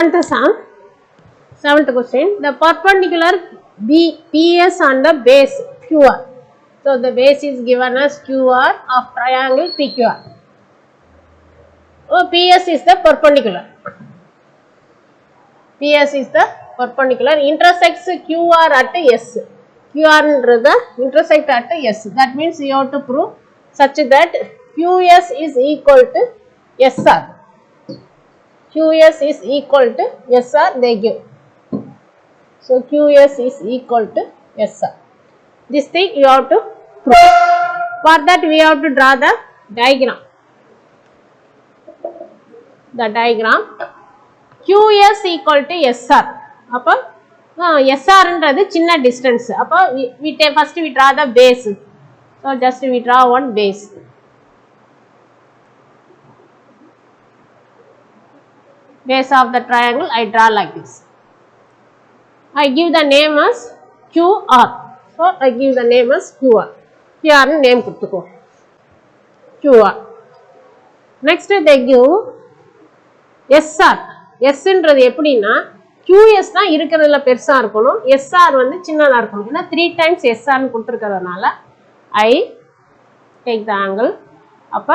Seventh question. The perpendicular PS on the base QR. So the base is given as QR of triangle PQR. Oh, PS is the perpendicular. PS is the perpendicular. Intersects QR at S. QR intersect at S. That means you have to prove such that QS is equal to SR. QS is equal to SR they give. So QS is equal to SR. This thing you have to prove. For that we have to draw the diagram. The diagram QS equal to SR. Appa SR என்றது சின்ன distance. அப்ப we take first we draw the base. So just we draw one base. Base of the triangle I draw like this. I give the name as QR. So I give the name as QR. QR name கொடுத்துக்கோ. QR. Next they give SR. S என்றது எப்படின்னா QS தான் இருக்கிறதுல பெருசா இருக்கணும். SR வந்து சின்னதா இருக்கணும். ஏன்னா 3 times SR னு கொடுத்திருக்கிறதுனால I take the angle. அப்ப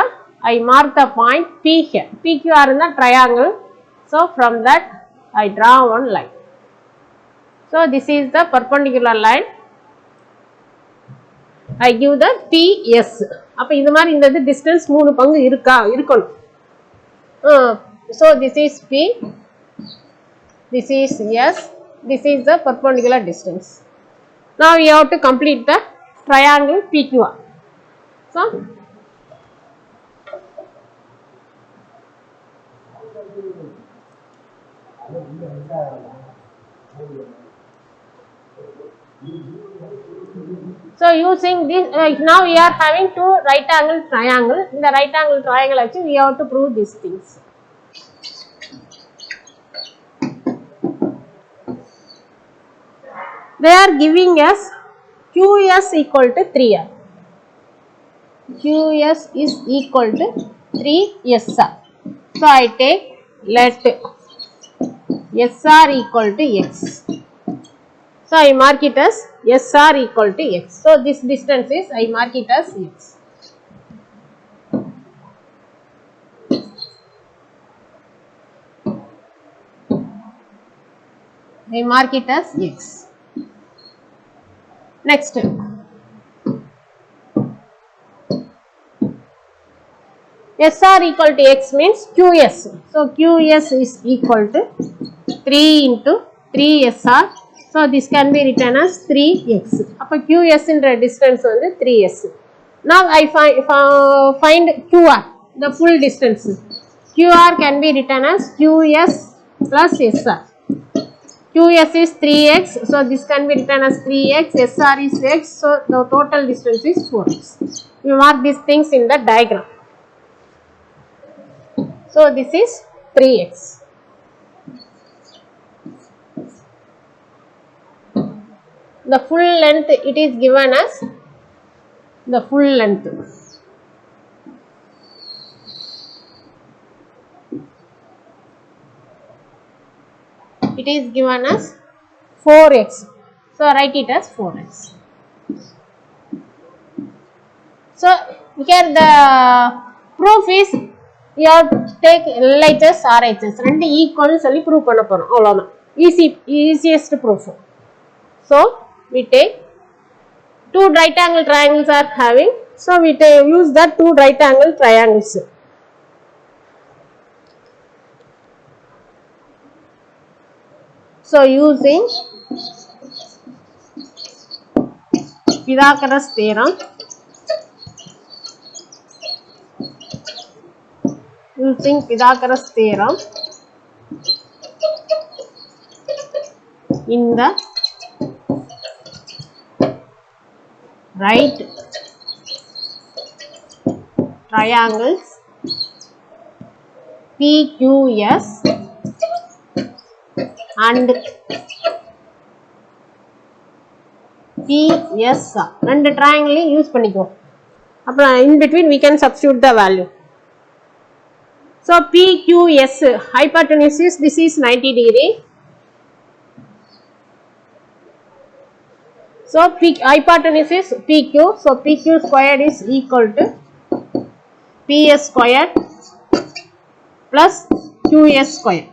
I mark the point P here. PQR is the triangle. So from that I draw one line. So this is the perpendicular line. I give the PS. அப்ப இது மாதிரி இந்த distance 3 பங்கு இருக்கணும். So this is P. This is S. This is the perpendicular distance. Now we have to complete the triangle PQR. So using this, now we are having two right angle triangle. In the right angle triangle actually we have to prove these things. They are giving us QS equal to 3R. QS is equal to 3SR. So I take let SR equal to X. So I mark it as SR equal to X. So this distance is I mark it as X. I mark it as X. Next, SR equal to X means QS. So QS is equal to 3 into 3SR. So this can be written as 3x. Appa QS in distance on the 3s. Now I find QR, the full distance. QR can be written as QS plus SR. QS is 3x, so this can be written as 3x, SR is x, so the total distance is 4x. You mark these things in the diagram. So this is 3x. The full length it is given as the full length. It is given as 4x. So write it as 4x. So here the proof is you have to take LHS RHS ரெண்டு equal சொல்லி prove பண்ண போறோம் அவ்வளவுதான். Easiest proof. So we take two right angle triangles are having. So we use that two right angle triangles. So using Pythagoras theorem, in the right triangles PQS and PSR. ரெண்டு triangle use பண்ணிக்கோ. அப்புறம் in between we can substitute the value. So PQS hypotenuse is, this is 90 degree. So hypotenuse is PQ. So PQ squared is equal to PS squared plus QS squared.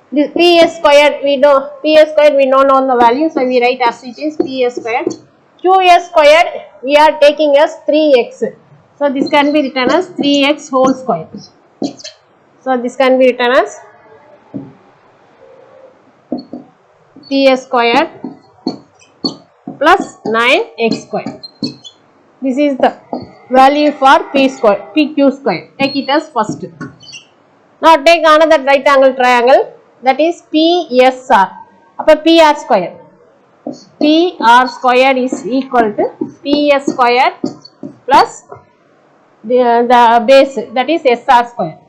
This PS squared we don't know the value, so we write as it is PS squared. QS squared we are taking as 3x. So this can be written as 3x whole square. So this can be written as PS squared plus 9x squared. This is the value for PQ square. Take it as first. Now take another right angle triangle, that is PSR. Appa PR square. PR square is equal to PS square plus the base, that is SR square.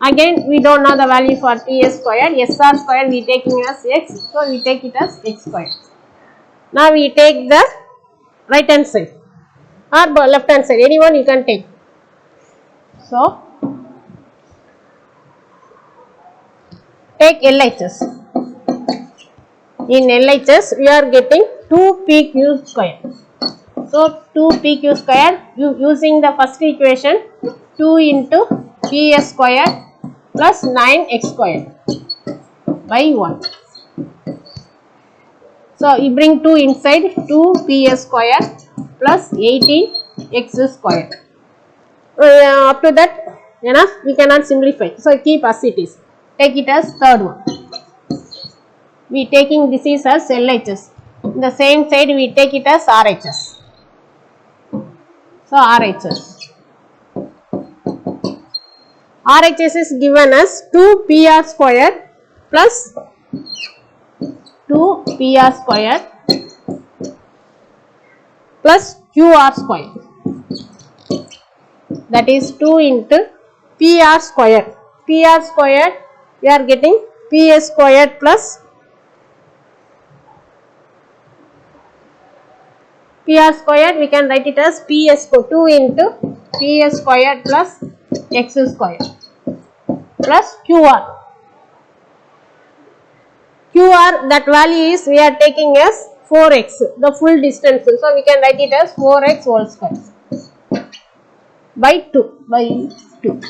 Again we don't know the value for PS square. SR square we taking as x, so we take it as x square. Now we take the right hand side or left hand side, anyone you can take. So take LHS. In LHS we are getting 2PQ square. So 2PQ square, using the first equation, 2 into PS square plus 9x square by 1. So you bring 2 inside, 2PS square plus 18x square. Up to that enough, we cannot simplify, so keep as it is. Take it as third one. We taking this is as LHS. The same side we take it as RHS. So RHS. RHS is given as 2PR square plus 2PR square plus QR square. That is 2 into PR square. PR square we are getting PS square plus PR square, we can write it as PS 2 into PS square plus x square plus QR. QR, that value is we are taking as 4x, the full distance. So we can write it as 4x whole square by 2.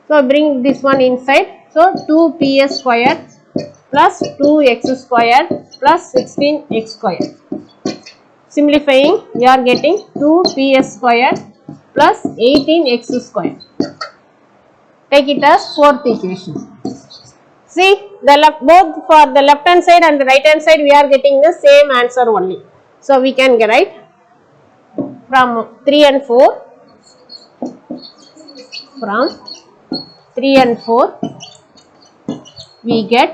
So bring this one inside. So 2PS square plus 2x square plus 16x square. Simplifying, we are getting 2PS square plus 18x square. Take it as fourth equation. See, both for the left hand side and the right hand side we are getting the same answer only. So we can write from 3 and 4. From 3 and 4 we get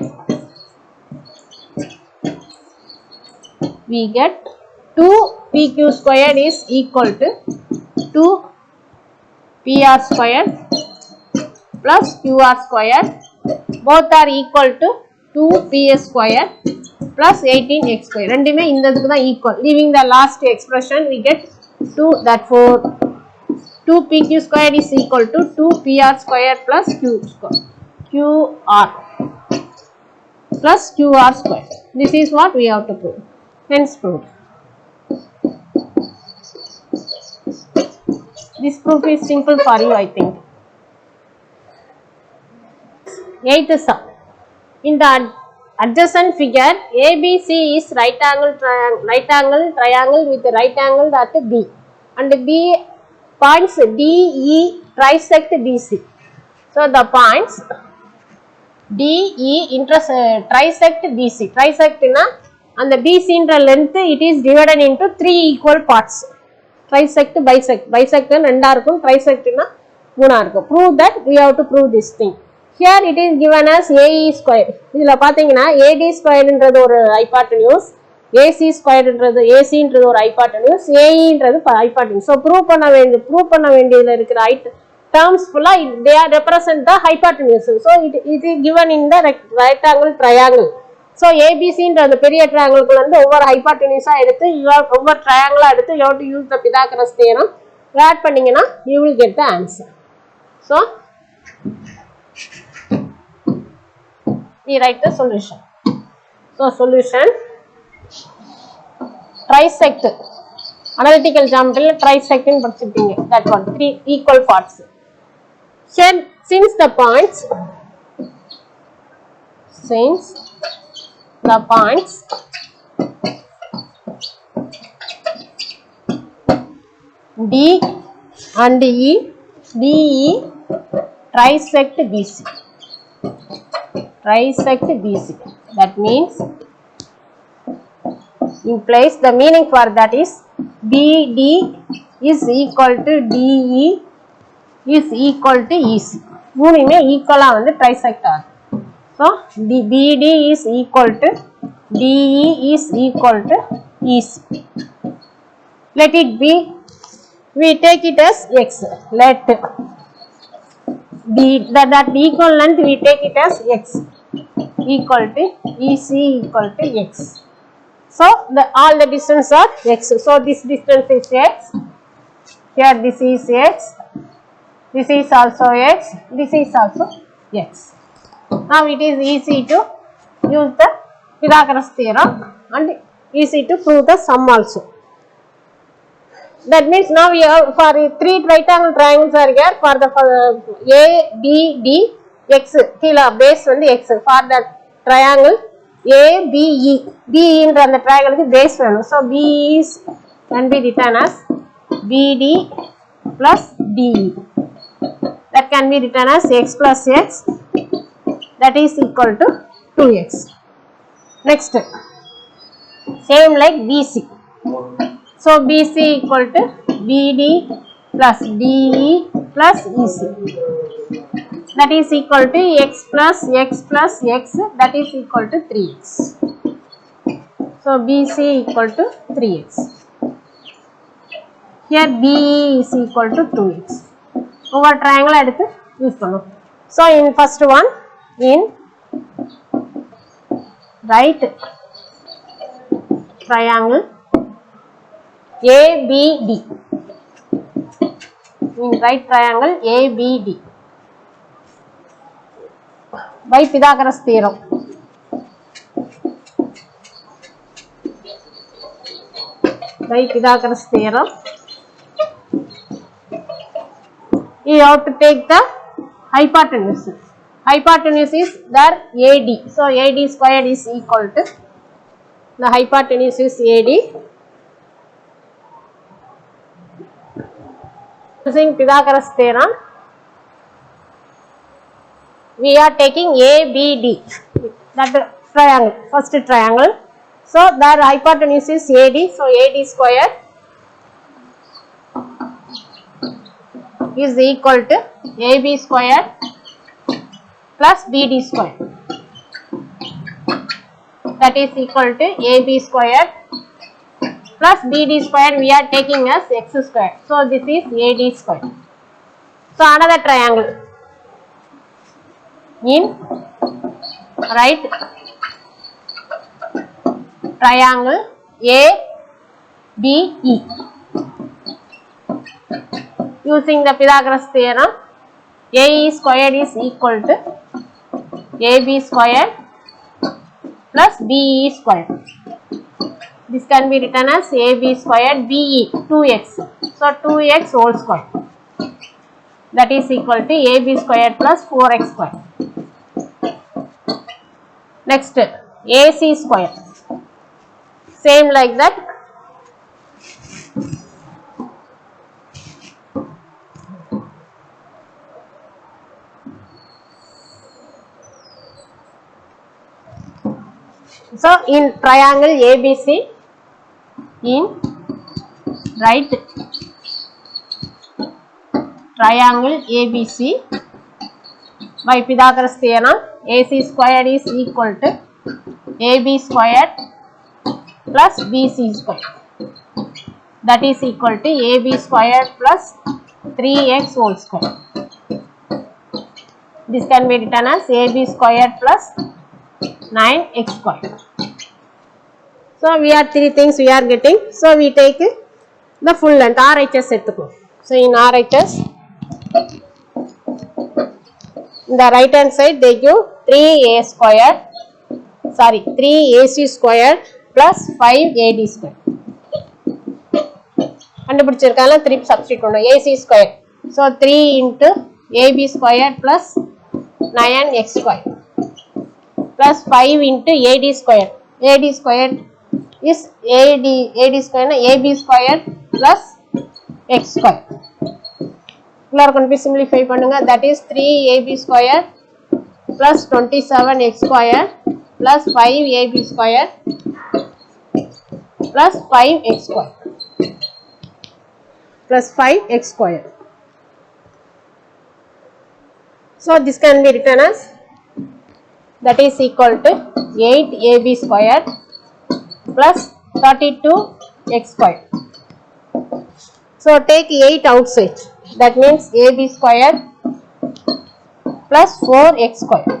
2PQ squared is equal to 2PR squared plus QR squared. Both are equal to 2PS squared plus 18x squared. Rendume indadukku da equal. Leaving the last expression we get 2, therefore 2PQ squared is equal to 2PR squared plus QR plus QR squared. This is what we have to prove. Hence proved. This proof is simple for you, I think. 8th sum. In the adjacent figure, ABC is right angle triangle with the right angle at B, and B points DE trisect BC. So the points DE trisect BC. Trisect na, and the BC length it is divided into 3 equal parts. Trisect, bisect ரெண்டா இருக்கும், trisect na மூணா இருக்கும். Prove that, we have to prove this thing. Here it is given as AE square. இதுல பாத்தீங்கன்னா AD square ன்றது ஒரு hypotenuse, AC square ன்றது AC ன்றது ஒரு hypotenuse, AE ன்றது hypotenuse. So prove பண்ண வேண்டியதுல இருக்கிற terms full they are represent the hypotenuse. So it is given in the rectangle triangle. So ABC ன்றது பெரிய triangle குள்ள இருந்து ஒவ்வொரு hypotenuse எடுத்து ஒவ்வொரு triangle எடுத்து you have to use the Pythagoras theorem. add பண்ணீங்கன்னா you will get the answer. So we write the solution. So solution, trisect, analytical geometry trisect in படிச்சிருப்பீங்க, that one, 3 equal parts. Since the points D and E, DE trisect BC. That means, implies the meaning for that is BD is equal to DE is equal to EC. மூணுமே ஈக்குவலா வந்து trisect ஆகும். So BD is equal to DE is equal to EC. Let it be, we take it as X. Let that equal length we take it as X equal to EC equal to X. So all the distance are X. So this distance is X. Here this is X. This is also X. This is also X. Now it is easy to use the Pythagoras theorem and easy to prove the sum also. That means now we have for 3 right angle triangles are here for the A, B, D, X. Kila base on the X for the triangle A, B, E. B in the triangle is base value. So B is can be written as BD plus DE. That can be written as X plus X. That is equal to 2X. Next, same like BC. So BC equal to BD plus DE plus EC. That is equal to X plus X plus X. That is equal to 3X. So BC equal to 3X. Here BE is equal to 2X. Over triangle எடுத்து use பண்ணும். So in first one, in right triangle ABD, in right triangle ABD, by Pythagoras theorem. By Pythagoras theorem, you have to take the hypotenuse. Hypotenuse is there AD. So AD squared is equal to, the hypotenuse is AD. Using Pythagoras theorem, we are taking ABD, that triangle, first triangle. So their hypotenuse is AD. So AD squared is equal to AB squared plus BD squared. That is equal to AB squared plus BD squared we are taking as X squared. So this is AD squared. So another triangle in right triangle ABE. Using the Pythagoras theorem, AE squared is equal to AB squared plus BE squared. This can be written as AB squared BE 2X. So 2X whole square. That is equal to AB squared plus 4X squared. Next, AC squared. Same like that. So in triangle ABC, in right triangle ABC, by Pythagoras theorem, AC squared is equal to AB squared plus BC squared. That is equal to AB squared plus 3X whole square. This can be written as AB squared plus 9X squared. So we are 3 things we are getting. So we take the full length RHS. So in RHS, in the right hand side they give 3a squared, sorry 3ac squared plus 5ad squared. கண்டுபிடிச்சிருக்காங்க 3 substitute பண்ணோம் ac squared. So 3 into ab squared plus 9x squared plus 5 into ad squared. ad squared is ad squared ab squared plus x squared. எல்லாரும் கொண்டு போய் simplify பண்ணுங்க. That is 3ab squared plus 27x squared plus 5ab squared plus 5x squared plus 5x squared. So this can be written as, that is equal to 8ab squared plus 32x squared. So take 8 outside, that means ab squared plus 4x squared.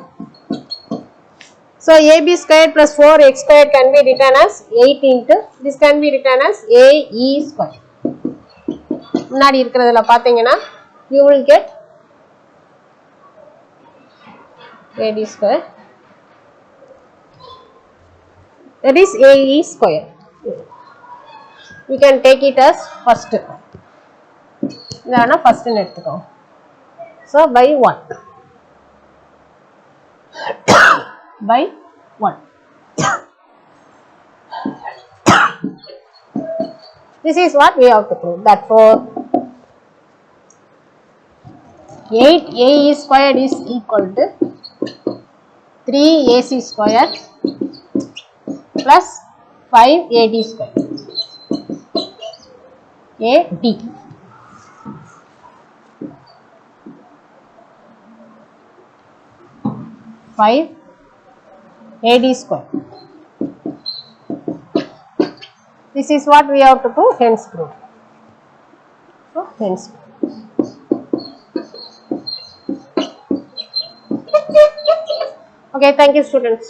So ab squared plus 4x squared can be written as 8 into, this can be written as ae squared. முன்னாடி இருக்கிறதுல பாத்தீங்கன்னா you will get ad square, that is ae square. We can take it as first, idana first nu eduthuko. So by 1 by 1. This is what we have to prove. Therefore 8ae squared is equal to 3ac squared plus 5ad squared. ad 5ad squared. This is what we have to prove, hence prove. So hence prove. Okay, thank you students.